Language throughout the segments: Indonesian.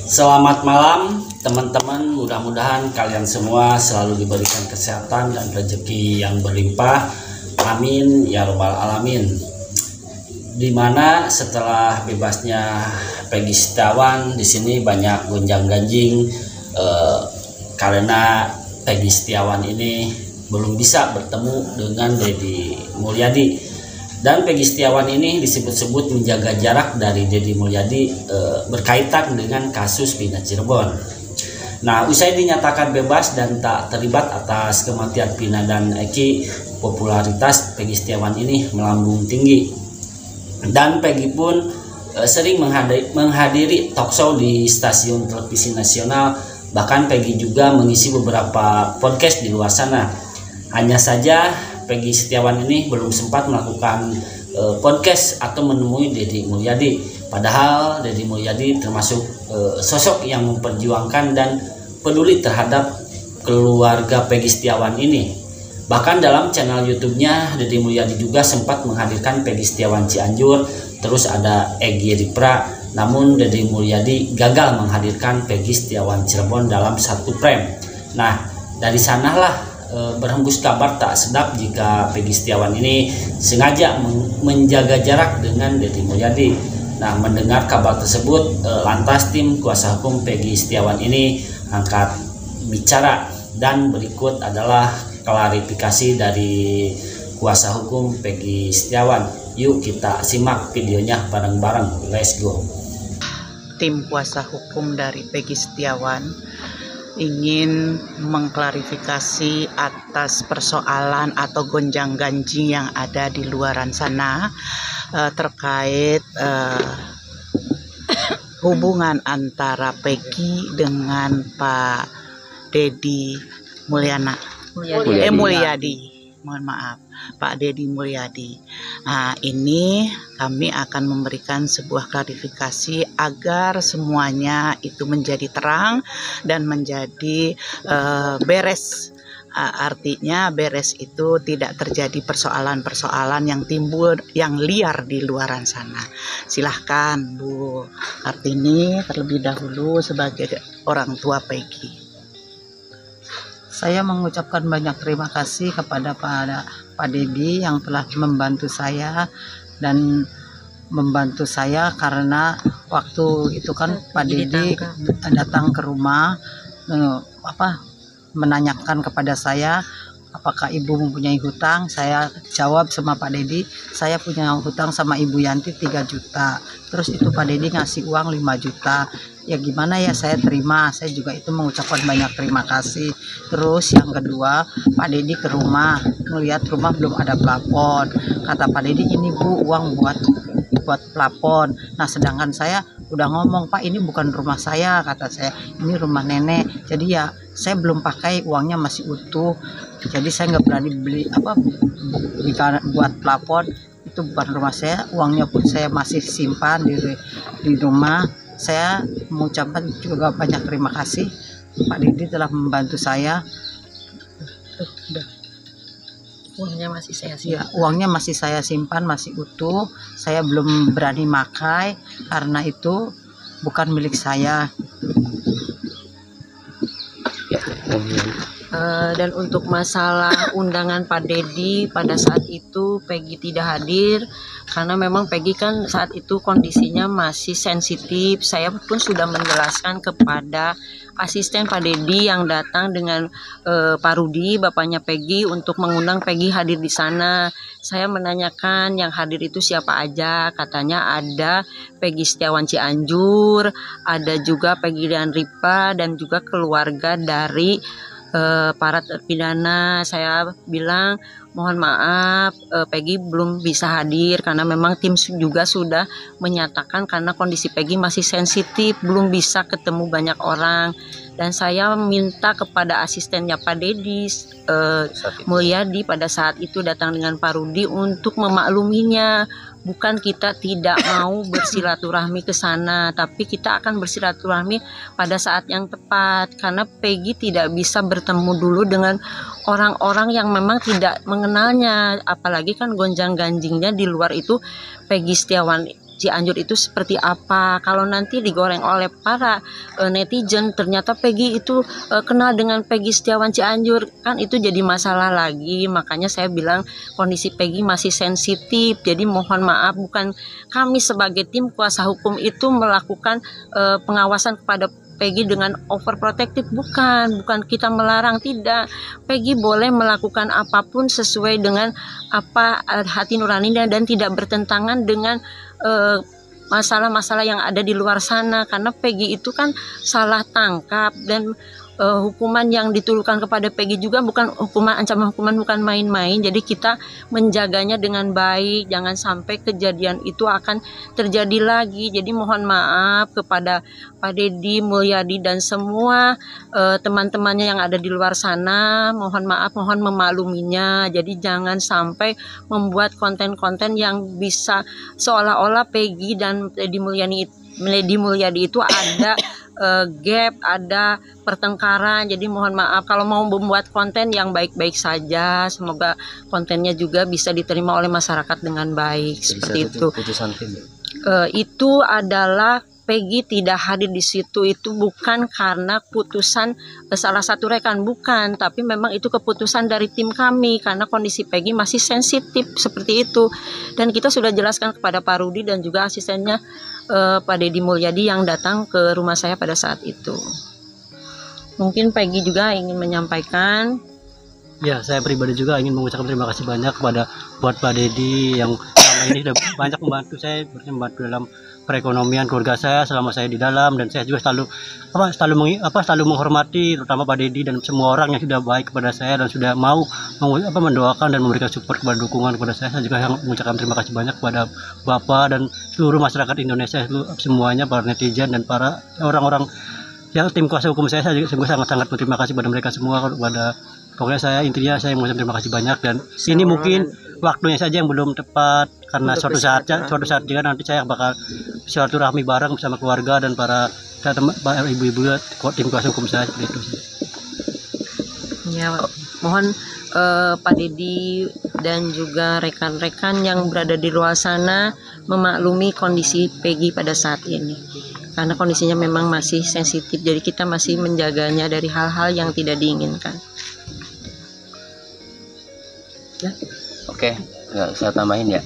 Selamat malam teman-teman, mudah-mudahan kalian semua selalu diberikan kesehatan dan rezeki yang berlimpah. Amin ya robbal alamin. Dimana setelah bebasnya Peggy Setiawan, di sini banyak gonjang-ganjing karena Peggy Setiawan ini belum bisa bertemu dengan Deddy Mulyadi. Dan Peggy Setiawan ini disebut-sebut menjaga jarak dari Deddy Mulyadi berkaitan dengan kasus Vina Cirebon. Nah, usai dinyatakan bebas dan tak terlibat atas kematian Vina dan Eki, popularitas Peggy Setiawan ini melambung tinggi. Dan Peggy pun sering menghadiri talkshow di stasiun televisi nasional. Bahkan Peggy juga mengisi beberapa podcast di luar sana. Hanya saja Peggy Setiawan ini belum sempat melakukan podcast atau menemui Deddy Mulyadi. Padahal Deddy Mulyadi termasuk sosok yang memperjuangkan dan peduli terhadap keluarga Peggy Setiawan ini. Bahkan dalam channel YouTube-nya Deddy Mulyadi juga sempat menghadirkan Peggy Setiawan Cianjur, terus ada Egy Ripra. Namun Deddy Mulyadi gagal menghadirkan Peggy Setiawan Cirebon dalam satu frame. Nah, dari sanalah berhembus kabar tak sedap jika Peggy Setiawan ini sengaja menjaga jarak dengan Deddy Mulyadi. Nah, mendengar kabar tersebut, lantas tim kuasa hukum Peggy Setiawan ini angkat bicara, dan berikut adalah klarifikasi dari kuasa hukum Peggy Setiawan. Yuk kita simak videonya bareng-bareng. Let's go. Tim kuasa hukum dari Peggy Setiawan ingin mengklarifikasi atas persoalan atau gonjang-ganjing yang ada di luaran sana terkait hubungan antara Peggy dengan Pak Deddy Mulyadi. Mohon maaf, Pak Deddy Mulyadi. Nah, ini kami akan memberikan sebuah klarifikasi agar semuanya itu menjadi terang dan menjadi beres. Artinya beres itu tidak terjadi persoalan-persoalan yang timbul yang liar di luaran sana. Silahkan Bu Kartini terlebih dahulu sebagai orang tua Peggy. Saya mengucapkan banyak terima kasih kepada Pak Deddy yang telah membantu saya dan membantu saya karena waktu itu kan Pak Deddy datang ke rumah menanyakan kepada saya apakah ibu mempunyai hutang. Saya jawab sama Pak Deddy, saya punya hutang sama Ibu Yanti 3 juta. Terus itu Pak Deddy ngasih uang 5 juta. Ya gimana ya, saya terima. Saya juga itu mengucapkan banyak terima kasih. Terus yang kedua, Pak Deddy ke rumah, melihat rumah belum ada plafon. Kata Pak Deddy, ini Bu uang buat plafon. Nah, sedangkan saya udah ngomong, Pak ini bukan rumah saya, kata saya, ini rumah nenek. Jadi ya saya belum pakai, uangnya masih utuh. Jadi saya nggak berani beli buat plafon. Itu bukan rumah saya, uangnya pun saya masih simpan di rumah. Saya mengucapkan juga banyak terima kasih Pak Deddy telah membantu saya. Uangnya masih saya simpan. Ya, uangnya masih saya simpan, masih utuh. Saya belum berani pakai karena itu bukan milik saya. Dan untuk masalah undangan Pak Deddy pada saat itu Peggy tidak hadir karena memang Peggy kan saat itu kondisinya masih sensitif. Saya pun sudah menjelaskan kepada asisten Pak Deddy yang datang dengan Pak Rudi, bapaknya Peggy, untuk mengundang Peggy hadir di sana. Saya menanyakan yang hadir itu siapa aja. Katanya ada Peggy Setiawan Cianjur, ada juga Peggy Ripra, dan juga keluarga dari para terpidana. Saya bilang mohon maaf, Peggy belum bisa hadir karena memang tim juga sudah menyatakan karena kondisi Peggy masih sensitif, belum bisa ketemu banyak orang. Dan saya minta kepada asistennya Pak Deddy Mulyadi pada saat itu datang dengan Pak Rudi untuk memakluminya. Bukan kita tidak mau bersilaturahmi ke sana, tapi kita akan bersilaturahmi pada saat yang tepat karena Peggy tidak bisa bertemu dulu dengan orang-orang yang memang tidak mengenalnya, apalagi kan gonjang-ganjingnya di luar itu Peggy Setiawan Cianjur itu seperti apa. Kalau nanti digoreng oleh para netizen ternyata Peggy itu kenal dengan Peggy Setiawan Cianjur, kan itu jadi masalah lagi. Makanya saya bilang kondisi Peggy masih sensitif, jadi mohon maaf, bukan kami sebagai tim kuasa hukum itu melakukan pengawasan kepada Peggy dengan overprotective, bukan kita melarang, tidak. Peggy boleh melakukan apapun sesuai dengan apa hati nuraninya dan tidak bertentangan dengan masalah-masalah yang ada di luar sana, karena Peggy itu kan salah tangkap dan hukuman yang ditujukan kepada Peggy juga bukan hukuman, ancaman hukuman bukan main-main. Jadi kita menjaganya dengan baik, jangan sampai kejadian itu akan terjadi lagi. Jadi mohon maaf kepada Pak Deddy Mulyadi dan semua teman-temannya yang ada di luar sana, mohon maaf, mohon memakluminya. Jadi jangan sampai membuat konten-konten yang bisa seolah-olah Peggy dan Deddy Mulyadi itu ada gap, ada pertengkaran. Jadi mohon maaf, kalau mau membuat konten yang baik-baik saja, semoga kontennya juga bisa diterima oleh masyarakat dengan baik. Jadi seperti itu. Itu adalah Peggy tidak hadir di situ itu bukan karena putusan salah satu rekan, bukan, tapi memang itu keputusan dari tim kami karena kondisi Peggy masih sensitif seperti itu. Dan kita sudah jelaskan kepada Pak Rudi dan juga asistennya Pak Deddy Mulyadi yang datang ke rumah saya pada saat itu. Mungkin Peggy juga ingin menyampaikan. Ya, saya pribadi juga ingin mengucapkan terima kasih banyak buat Pak Deddy yang selama ini sudah banyak membantu dalam perekonomian keluarga saya selama saya di dalam, dan saya juga selalu menghormati terutama Pak Deddy dan semua orang yang sudah baik kepada saya dan sudah mau mendoakan dan memberikan support kepada dukungan kepada saya. Saya juga mengucapkan terima kasih banyak kepada Bapak dan seluruh masyarakat Indonesia semuanya, para netizen dan para orang-orang yang tim kuasa hukum saya juga sangat-sangat berterima kasih pada mereka semua. Pokoknya intinya saya mengucapkan terima kasih banyak, dan ini mungkin waktunya saja yang belum tepat karena suatu saat juga nanti saya bakal silaturahmi bareng bersama keluarga dan para ibu-ibu tim kuasa hukum saya, seperti itu. Ya, mohon Pak Deddy dan juga rekan-rekan yang berada di luar sana memaklumi kondisi Peggy pada saat ini. Karena kondisinya memang masih sensitif, jadi kita masih menjaganya dari hal-hal yang tidak diinginkan. Ya. Oke, saya tambahin ya.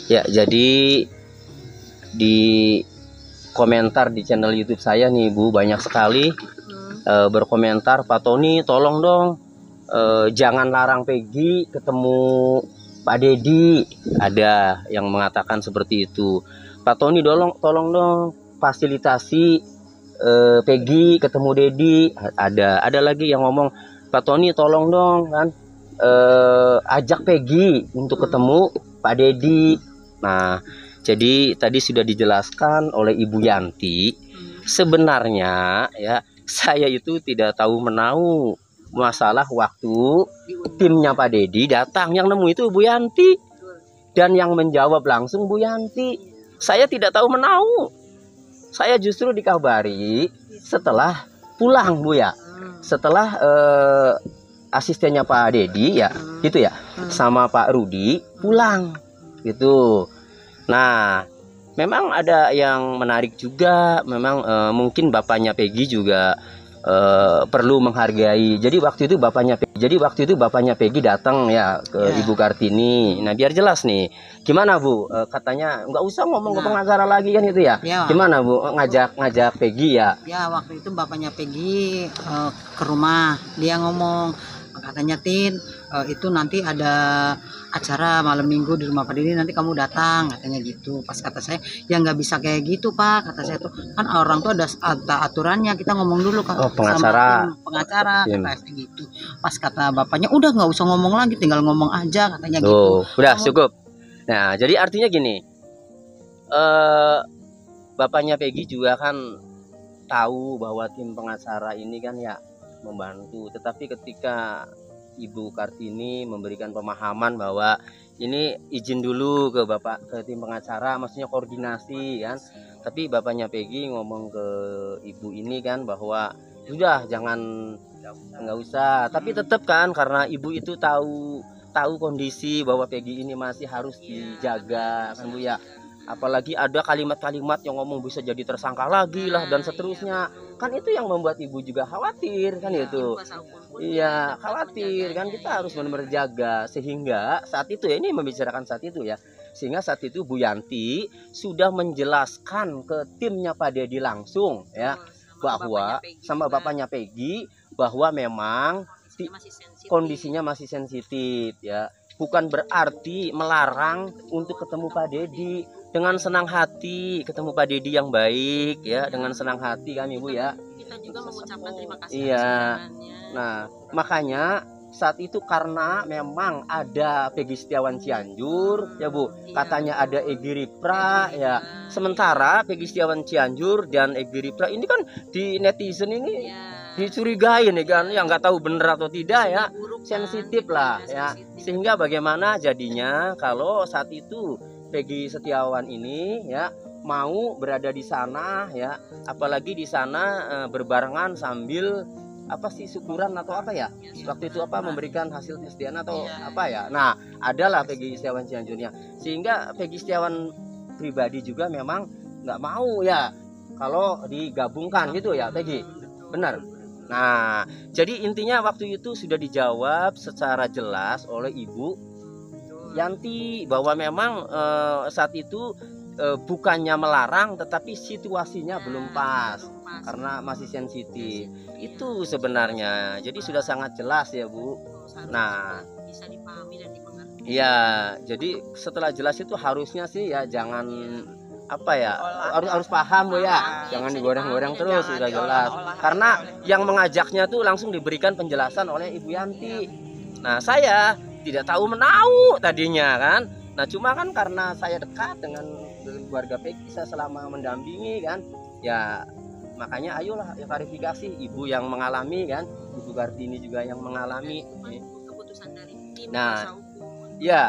Ya, jadi di komentar di channel YouTube saya nih Bu, banyak sekali berkomentar, Pak Tony tolong dong jangan larang Peggy ketemu Pak Deddy. Ada yang mengatakan seperti itu. Pak Tony tolong dong fasilitasi Peggy ketemu Deddy. Ada lagi yang ngomong, Pak Tony tolong dong kan ajak Peggy untuk ketemu Pak Deddy. Nah, jadi tadi sudah dijelaskan oleh Ibu Yanti, sebenarnya ya saya itu tidak tahu menahu masalah waktu timnya Pak Deddy datang, yang nemu itu Bu Yanti dan yang menjawab langsung Bu Yanti. Saya tidak tahu menahu. Saya justru dikabari setelah pulang Bu ya, setelah asistennya Pak Deddy ya, gitu ya, sama Pak Rudi pulang gitu. Nah, memang ada yang menarik juga, memang mungkin bapaknya Peggy juga perlu menghargai. Jadi waktu itu bapaknya Peggy datang ya ke Ibu Kartini. Nah, biar jelas nih, gimana Bu? Katanya nggak usah ngomong ke pengacara lagi kan itu ya? Gimana Bu? Ngajak Peggy ya? Ya, waktu itu bapaknya Peggy ke rumah, dia ngomong, katanya Tin, itu nanti ada acara malam minggu di rumah Pak Deddy, nanti kamu datang, katanya gitu. Pas kata saya, ya nggak bisa kayak gitu Pak, kata saya tuh kan orang tuh ada aturannya, kita ngomong dulu kan pengacara, kata saya gitu. Pas kata bapaknya, udah nggak usah ngomong lagi, tinggal ngomong aja, katanya gitu. Udah cukup. Nah, jadi artinya gini, bapaknya Peggy juga kan tahu bahwa tim pengacara ini kan ya membantu, tetapi ketika Ibu Kartini memberikan pemahaman bahwa ini izin dulu ke tim pengacara, maksudnya koordinasi kan, tapi bapaknya Peggy ngomong ke ibu ini kan bahwa sudah nggak usah, tapi tetap kan karena ibu itu tahu tahu kondisi bahwa Peggy ini masih harus dijaga kan Bu ya. Apalagi ada kalimat-kalimat yang ngomong bisa jadi tersangka lagi lah dan seterusnya. Kan itu yang membuat Ibu juga khawatir kan itu. Iya, khawatir kan, kita harus benar-benar jaga. Sehingga saat itu ya, ini membicarakan saat itu ya. Sehingga saat itu Bu Yanti sudah menjelaskan ke timnya Pak Dedi langsung ya, bahwa sama bapaknya Peggy bahwa memang kondisinya masih sensitif ya. Bukan berarti melarang untuk ketemu Pak Dedi. Dengan senang hati ketemu Pak Dedi yang baik ya, dengan senang hati kan Ibu ya. Kita juga mengucapkan terima kasih. Iya. Nah, makanya saat itu karena memang ada Peggy Setiawan Cianjur ya Bu, katanya ada Egy Ripra ya. Sementara Peggy Setiawan Cianjur dan Egy Ripra ini kan di netizen ini dicurigai nih kan, yang nggak tahu bener atau tidak ya, sensitif lah ya. Sehingga bagaimana jadinya kalau saat itu Peggy Setiawan ini ya mau berada di sana ya, apalagi di sana berbarengan sambil apa sih, syukuran atau apa ya, waktu itu apa, memberikan hasil tes DNA atau apa ya. Nah, adalah Peggy Setiawan Cianjurnya, sehingga Peggy Setiawan pribadi juga memang nggak mau ya kalau digabungkan gitu ya Peggy, benar. Nah, jadi intinya waktu itu sudah dijawab secara jelas oleh Ibu Yanti bahwa memang saat itu bukannya melarang, tetapi situasinya belum pas karena masih sensitif. Itu sebenarnya. Jadi sudah sangat jelas ya Bu. Nah, bisa dipahami dan dimengerti. Iya, jadi setelah jelas itu harusnya sih ya jangan apa ya, harus paham Bu ya. Jangan digoreng-goreng terus, sudah jelas. Karena yang mengajaknya tuh langsung diberikan penjelasan oleh Ibu Yanti. Nah, saya tidak tahu menahu tadinya kan. Nah, cuma kan karena saya dekat dengan keluarga Peggy, saya selama mendampingi kan, ya makanya ayolah ya klarifikasi. Ibu yang mengalami kan, Ibu Kartini juga yang mengalami. Keputusan dari tim Nah, kuasa hukum ya,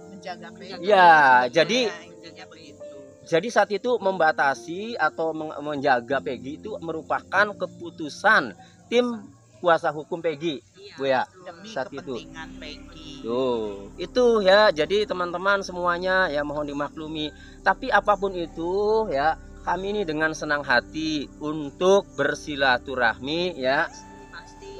Menjaga Peggy. ya, Menjaga begitu. jadi saat itu membatasi atau menjaga Peggy itu merupakan keputusan tim kuasa hukum Peggy, Bu ya, Demi saat itu. kepentingan Peggy. Tuh, itu ya. Jadi teman-teman semuanya ya mohon dimaklumi. Tapi apapun itu ya, kami ini dengan senang hati untuk bersilaturahmi ya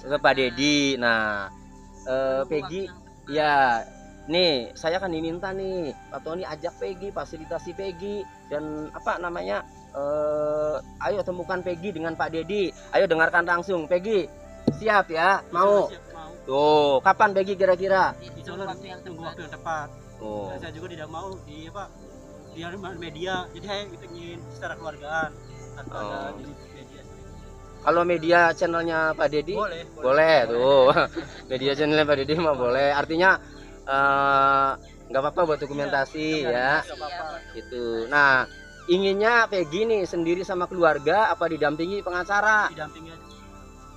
ke Pak Dedi. Nah, Peggy ya, nih saya kan diminta nih Pak Tony ajak Peggy, fasilitasi Peggy dan apa namanya, ayo temukan Peggy dengan Pak Dedi. Ayo dengarkan langsung Peggy. Siap ya, mau. Tuh, kapan Peggy kira-kira? Insya Allah tunggu waktu yang tepat. Oh. Saya juga tidak mau di apa, di media. Jadi saya ingin secara keluargaan tanpa ada di media. Kalau media channelnya Pak Dedi boleh tuh. Media channelnya Pak Dedi mah boleh. Artinya nggak apa-apa buat dokumentasi ya. Itu. Nah, inginnya Peggy nih sendiri sama keluarga apa didampingi pengacara? Didampingi aja.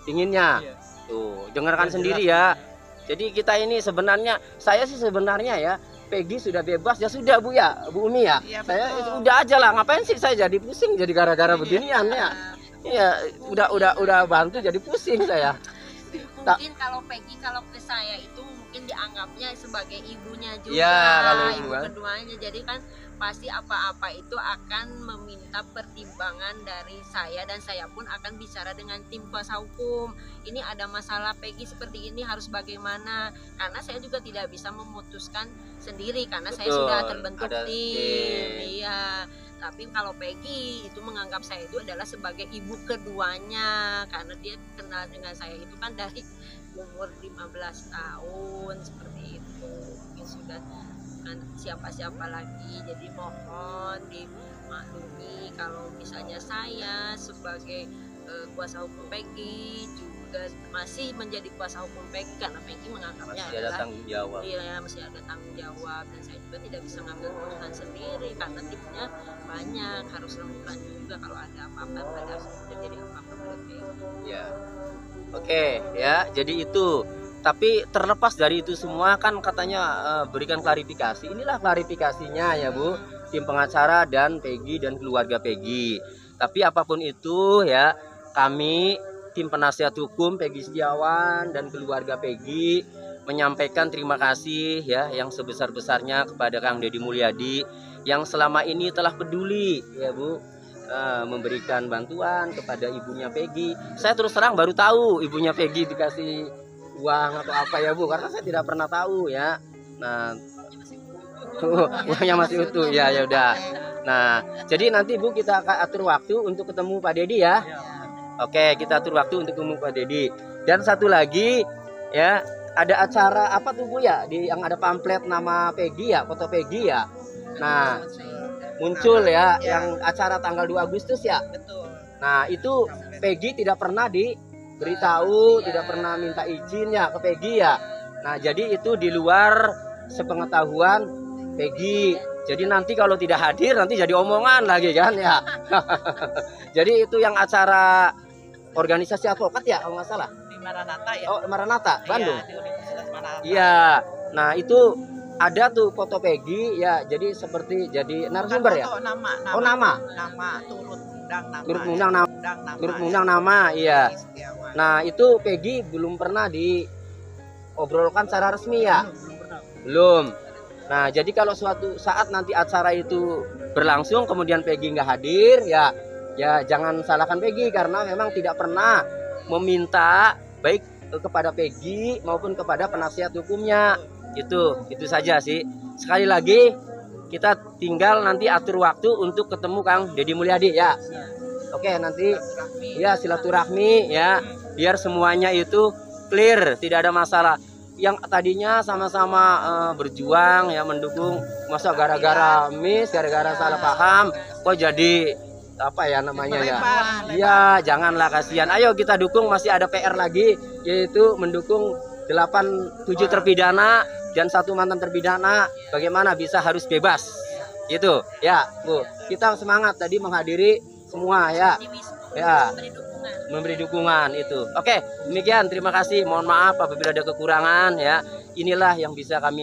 Inginnya. Iya. Tuh, dengarkan sendiri ya. Jadi kita ini sebenarnya, saya sih sebenarnya ya, Peggy sudah bebas ya sudah Bu ya, Bu Umi ya. Iya, Saya betul. udah aja lah, ngapain sih saya jadi pusing jadi gara-gara beginian ya. Iya, udah bantu jadi pusing saya. Mungkin kalau Peggy kalau ke saya itu mungkin dianggapnya sebagai ibunya juga, Iya, kalau ibu kan. keduanya. Jadi kan pasti apa-apa itu akan meminta pertimbangan dari saya, dan saya pun akan bicara dengan tim kuasa hukum. Ini ada masalah Peggy seperti ini, harus bagaimana? Karena saya juga tidak bisa memutuskan sendiri karena saya Betul, sudah terbentuk ada tim. Iya. Tapi kalau Peggy itu menganggap saya itu adalah sebagai ibu keduanya, karena dia kenal dengan saya itu kan dari umur 15 tahun seperti itu. Mungkin sudah bukan siapa-siapa lagi. Jadi mohon dimaklumi kalau misalnya saya sebagai kuasa hukum Peggy juga masih menjadi kuasa hukum Peggy, karena Peggy menganggapnya Masih ada adalah tanggung jawab. iya, masih ada tanggung jawab, dan saya juga tidak bisa ngambil keputusan sendiri karena timnya banyak, harus lakukan juga kalau ada apa-apa pada terjadi apa-apa pada Peggy. Ya. Oke, ya. Jadi itu. Tapi terlepas dari itu semua kan katanya berikan klarifikasi. Inilah klarifikasinya ya Bu, tim pengacara dan Peggy dan keluarga Peggy. Tapi apapun itu ya, kami tim penasihat hukum Peggy Setiawan dan keluarga Peggy menyampaikan terima kasih ya yang sebesar-besarnya kepada Kang Deddy Mulyadi yang selama ini telah peduli ya Bu, memberikan bantuan kepada ibunya Peggy. Saya terus terang baru tahu ibunya Peggy dikasih uang atau apa ya Bu, karena saya tidak pernah tahu ya. Nah, uangnya masih utuh ya, ya udah. Nah, jadi nanti Bu kita akan atur waktu untuk ketemu Pak Deddy ya. Oke, kita atur waktu untuk ketemu Pak Deddy. Dan satu lagi ya, ada acara apa tuh Bu ya, di yang ada pamflet nama Peggy ya, foto Peggy ya. Nah, muncul ya, yang acara tanggal 2 Agustus ya. Nah, itu Peggy tidak pernah diberitahu, tidak pernah minta izin ya ke Peggy ya. Nah, jadi itu di luar sepengetahuan Peggy. Jadi nanti kalau tidak hadir nanti jadi omongan lagi kan ya. Jadi itu yang acara organisasi advokat ya kalau nggak salah. Di Maranatha ya. Oh, Maranatha, Bandung. Iya, di Universitas Maranatha. Iya. Nah, itu ada tuh foto Peggy ya. Jadi seperti jadi narasumber ya. Nama. Oh, nama. Nama turut undang nama. Turut undang nama. Turut undang nama, iya. Nah, itu Peggy belum pernah diobrolkan secara resmi ya. Belum. Nah, jadi kalau suatu saat nanti acara itu berlangsung kemudian Peggy nggak hadir ya, ya jangan salahkan Peggy karena memang tidak pernah meminta baik kepada Peggy maupun kepada penasihat hukumnya. Itu saja sih. Sekali lagi kita tinggal nanti atur waktu untuk ketemu Kang Deddy Mulyadi ya. Oke, nanti ya silaturahmi ya biar semuanya itu clear, tidak ada masalah. Yang tadinya sama-sama berjuang ya mendukung, masa gara-gara miss, gara-gara salah paham kok jadi apa ya namanya ya. Iya, janganlah, kasihan. Ayo kita dukung, masih ada PR lagi yaitu mendukung 7 terpidana dan 1 mantan terpidana bagaimana bisa harus bebas. Gitu ya, Bu. Kita semangat tadi menghadiri semua ya. Ya. Memberi dukungan itu. Oke, demikian, terima kasih. Mohon maaf apabila ada kekurangan ya. Inilah yang bisa kami